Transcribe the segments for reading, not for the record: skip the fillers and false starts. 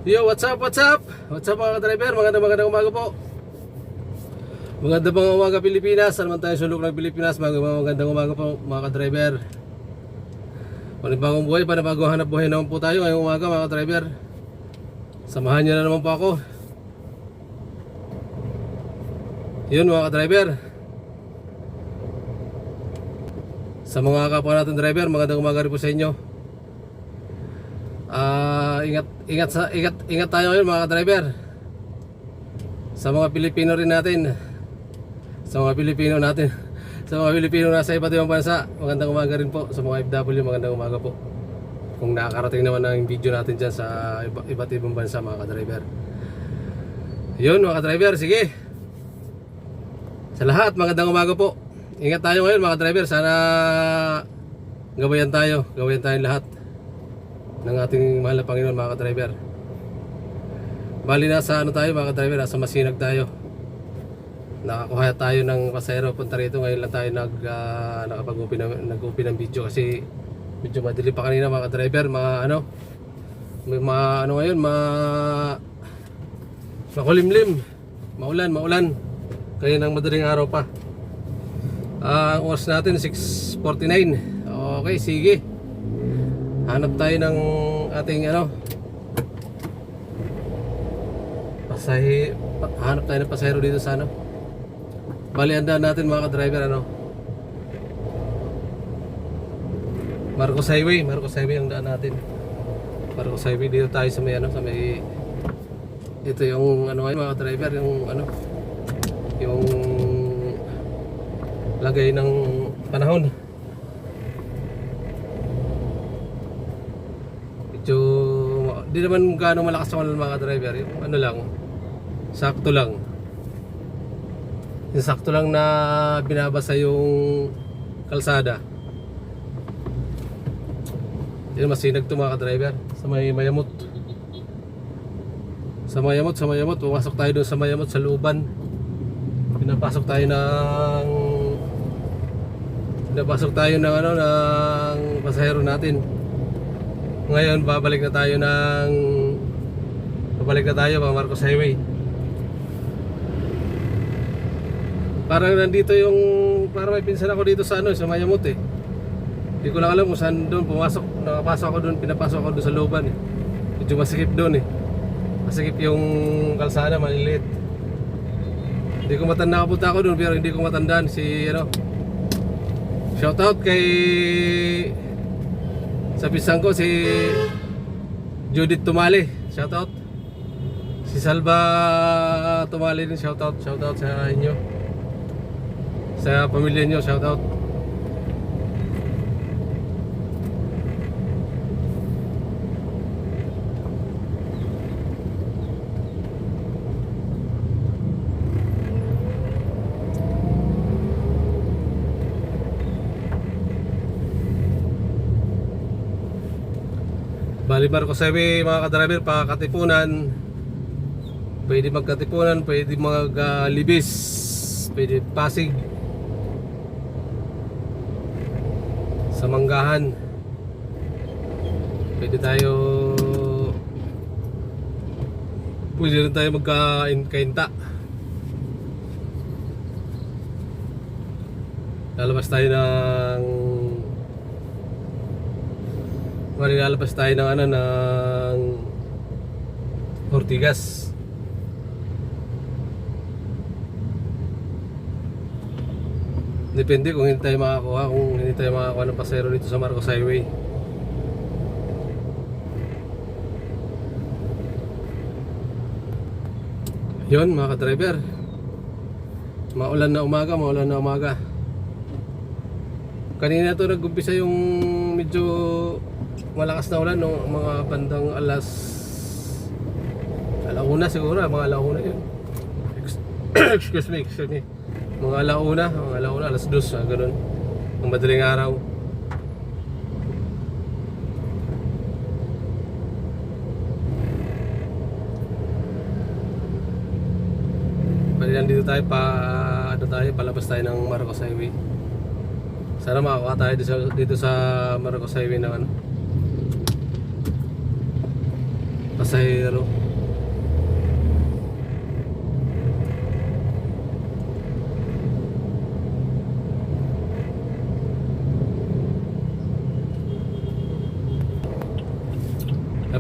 Yo, what's up, what's up? What's up mga ka-driver? Magandang umaga po. Magandang umaga Pilipinas. Saan man tayo sulok ng Pilipinas, magandang umaga po mga ka-driver. Panibagong buhay, panibagong hanap buhay naman po tayo ngayong umaga mga ka-driver. Samahan niyo na naman po ako. Yun mga ka-driver. Sa mga kapwa natin driver, magandang umaga rin po sa inyo. Ingat tayo ngayon mga driver. Sa mga Pilipino rin natin. Sa mga Pilipino nasa iba't ibang bansa, magandang umaga rin po. Sa mga FW, magandang umaga po. Kung nakakarating naman ang video natin dyan sa iba't ibang bansa mga driver. Yun mga driver, sige. Sa lahat, magandang umaga po. Ingat tayo ngayon mga driver. Sana gabayan tayong lahat ng ating mahal na Panginoon mga ka-driver. Bali nasa tayo mga ka-driver, nasa Masinag tayo. Nakakuha tayo ng pasahero punta rito. Ngayon lang tayo nag-open ng video kasi medyo madilim pa kanina mga ka-driver. Makulimlim, maulan kaya ng madaling araw pa. Ang oras natin 6:49. Okay, sige. Hanap tayo ng ating hanap tayo ng pasahero dito sa Bali, andaan natin mga ka-driver Marcos Highway ang daan natin. Marcos Highway, dito tayo sa may ito yung mga ka-driver, yung lagay ng panahon. Medyo di naman gaano malakas ang mga driver, yung lang, sakto lang. Yung sakto lang na binabasa yung kalsada. Yun, Masinag to mga driver, sa may Mayamot. Sa Mayamot, pumasok tayo doon sa Mayamot sa looban. Pinapasok tayo ng pasahero natin. Ngayon babalik na tayo mga Marcos Highway. Parang parang may pinsan ako dito sa Mayamot eh. Hindi ko lang alam kung saan doon pinapasok ako doon sa looban eh. Medyo masikip doon eh. Masikip yung kalsada, maliliit. Hindi ko matanda, nakapunta ako doon pero hindi ko matandaan shoutout kay sa pisang ko, si Judith Tumali, shoutout. Si Salva Tumali din, shoutout sa inyo, sa pamilya nyo, shoutout. Bali Marcos Highway mga ka-driver, pakatipunan. Pwede magkatipunan, pwede maglibis, pwede Pasig, sa Manggahan. Pwede rin tayo magkainta. Lalabas tayo ng Ortigas. Depende kung hindi tayo makakuha ng pasahero dito sa Marcos Highway. Yun mga ka-driver, maulan na umaga. Kanina to nag-umpisa yung medyo malakas na ulan no, mga bandang alauna siguro, mga alauna yun. Excuse me. Mga alauna, alas 2, ganoon. Ang madaling araw. Bali dito tayo palabas tayo ng Marcos Highway. Sana makakuha tayo dito sa Marcos Highway ng pasahero.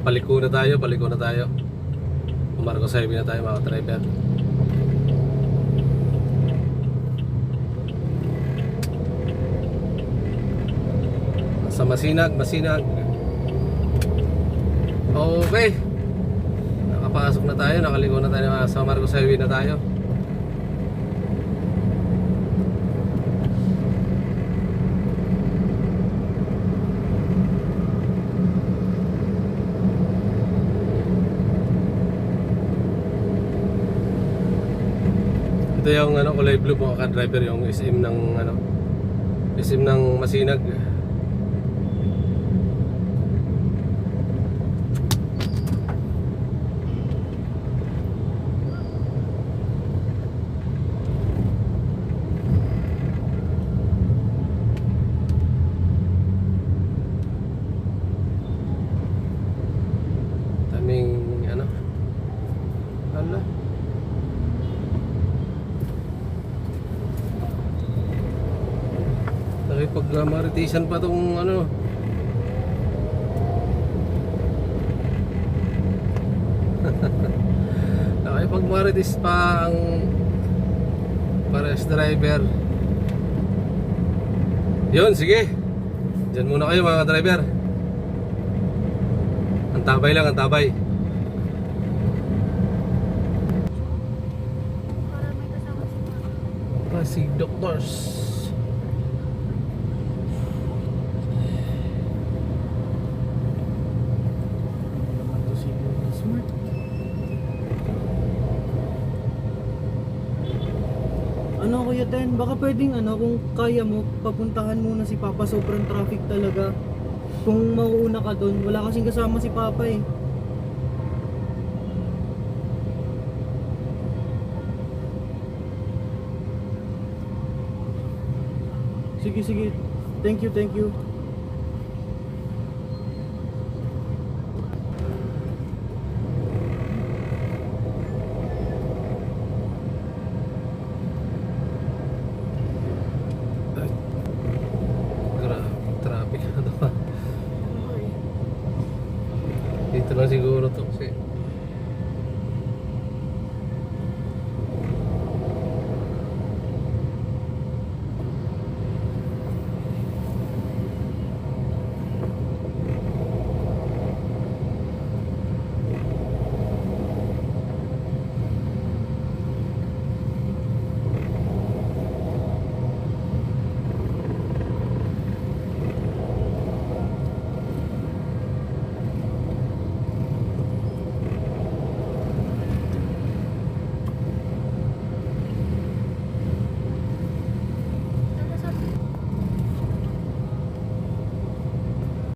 Paliko na tayo, paliko na tayo. Marcos Highway na tayo mga driver. Sa Masinag. Okay. Nakapasok na tayo, nakaliko na tayo sa Marcos Highway na tayo. Ito yung kulay blue mga ka-driver, yung SM ng SM ng Masinag. Daming hala. Nakipag-maritisan pa tong nakipag-maritis pa ang pares driver. Yun, sige. Diyan muna kayo mga driver. Antabay lang, antabay. Para may kasama si Si Doctors. Kuya Den, baka pwedeng kung kaya mo, papuntahan muna si Papa, sobrang traffic talaga. Kung mauuna ka doon, wala kasing kasama si Papa eh. Sige. Thank you. Dito lang siguro to kasi